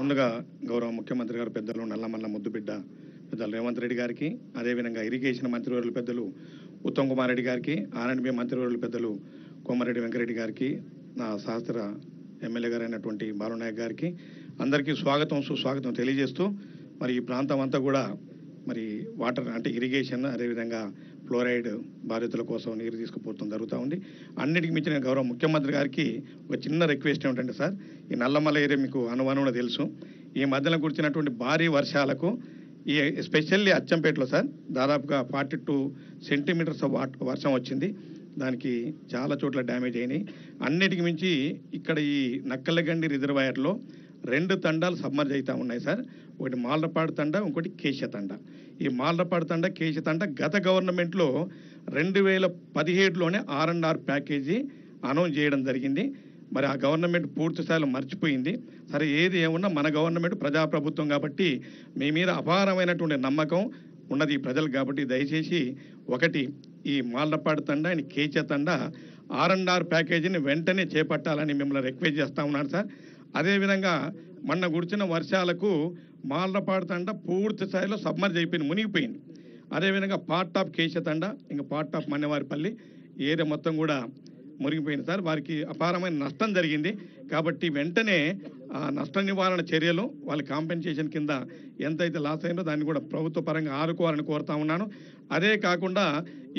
ముందుగా గౌరవ ముఖ్యమంత్రి గారు పెద్దలు నల్లమల్ల ముద్దుబిడ్డ పెద్దలు రేవంత్ రెడ్డి గారికి, అదేవిధంగా ఇరిగేషన్ మంత్రివర్యులు పెద్దలు ఉత్తమ్ కుమార్ రెడ్డి గారికి, ఆర్ఎండ్బి మంత్రివర్యులు పెద్దలు కోమారెడ్డి వెంకరెడ్డి గారికి, నా సహచర ఎమ్మెల్యే గారైనటువంటి బాలునాయక్ గారికి అందరికీ స్వాగతం సుస్వాగతం తెలియజేస్తూ, మరి ఈ ప్రాంతం అంతా కూడా మరి వాటర్ అంటే ఇరిగేషన్, అదేవిధంగా ఫ్లోరైడ్ బాధితుల కోసం నీరు తీసుకుపోవడం జరుగుతూ ఉంది. అన్నిటికి మించిన గౌరవ ముఖ్యమంత్రి గారికి ఒక చిన్న రిక్వెస్ట్ ఏమిటంటే సార్, ఈ నల్లమల్ల ఏరియా మీకు అనుమానంలో తెలుసు, ఈ మధ్యలో కురిచినటువంటి భారీ వర్షాలకు ఈ ఎస్పెషల్లీ అచ్చంపేటలో సార్ దాదాపుగా 42 సెంటీమీటర్స్ వర్షం వచ్చింది. దానికి చాలా చోట్ల డ్యామేజ్ అయినాయి. అన్నిటికి మించి ఇక్కడ ఈ నక్కలగండి రిజర్వాయర్లో 2 తండాలు సబ్మర్జ్ అవుతూ ఉన్నాయి సార్. ఒకటి మాలపాడు తండ, ఇంకోటి కేశ తండ. ఈ మాలపాడు తండ, కేశ తండ గత గవర్నమెంట్లో 2017లోనే R&R ప్యాకేజీ అనౌన్స్ చేయడం జరిగింది. మరి ఆ గవర్నమెంట్ పూర్తి స్థాయిలో మర్చిపోయింది. సరే, ఏది ఏమున్నా మన గవర్నమెంట్ ప్రజాప్రభుత్వం కాబట్టి మీ మీద అపారమైనటువంటి నమ్మకం ఉన్నది ఈ ప్రజలకు. కాబట్టి దయచేసి ఒకటి ఈ మాలపాడు తండ అండ్ కేచ తండ R&R ప్యాకేజీని వెంటనే చేపట్టాలని మిమ్మల్ని రిక్వెస్ట్ చేస్తా ఉన్నాను సార్. అదేవిధంగా మొన్న కురిచిన వర్షాలకు మాలపాడు తండ పూర్తి స్థాయిలో సబ్మర్జ్ అయిపోయింది, మునిగిపోయింది. అదేవిధంగా పార్ట్ ఆఫ్ కేశ తండ, ఇంకా పార్ట్ ఆఫ్ మన్నెవారిపల్లి ఏరియా మొత్తం కూడా మునిగిపోయింది సార్. వారికి అపారమైన నష్టం జరిగింది. కాబట్టి వెంటనే ఆ నష్ట నివారణ చర్యలు వాళ్ళ కాంపెన్సేషన్ కింద ఎంతైతే లాస్ అయిందో దాన్ని కూడా ప్రభుత్వ పరంగా ఆదుకోవాలని కోరుతా ఉన్నాను. అదే కాకుండా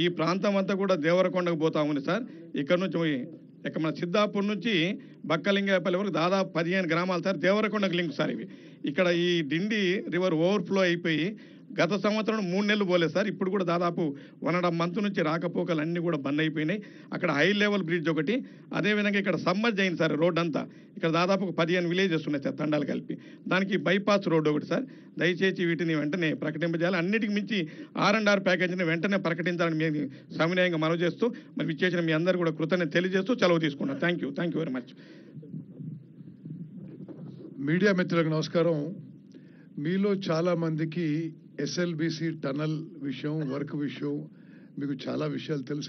ఈ ప్రాంతం అంతా కూడా దేవరకొండకు పోతా ఉంది సార్. ఇక్కడ నుంచి మన సిద్ధాపూర్ నుంచి బక్కలింగాయపల్లి వరకు దాదాపు 15 గ్రామాలు సార్ దేవరకొండకు లింక్ సార్. ఇవి ఇక్కడ ఈ డిండి రివర్ ఓవర్ఫ్లో అయిపోయి గత సంవత్సరం 3 నెలలు పోలేదు సార్. ఇప్పుడు కూడా దాదాపు 1.5 మంత్ నుంచి రాకపోకలు అన్నీ కూడా బంద్ అయిపోయినాయి. అక్కడ హై లెవెల్ బ్రిడ్జ్ ఒకటి, అదేవిధంగా ఇక్కడ సమ్మర్జ్ అయింది సార్ రోడ్ అంతా. ఇక్కడ దాదాపు 15 విలేజెస్ ఉన్నాయి సార్ తండాలు కలిపి. దానికి బైపాస్ రోడ్ ఒకటి సార్. దయచేసి వీటిని వెంటనే ప్రకటింపజేయాలి. అన్నిటికి మించి R&R ప్యాకేజీని వెంటనే ప్రకటించాలని మేము సవినయంగా మనవి చేస్తూ, మరి ఇచ్చేసిన మీ అందరూ కూడా కృతజ్ఞత తెలియజేస్తూ సెలవు తీసుకున్నాను. Thank you very much. Media మిత్రులకు నమస్కారం. మీలో చాలా మందికి SLBC టనల్ విషయం, వర్క్ విషయం మీకు చాలా విషయాలు తెలుసు.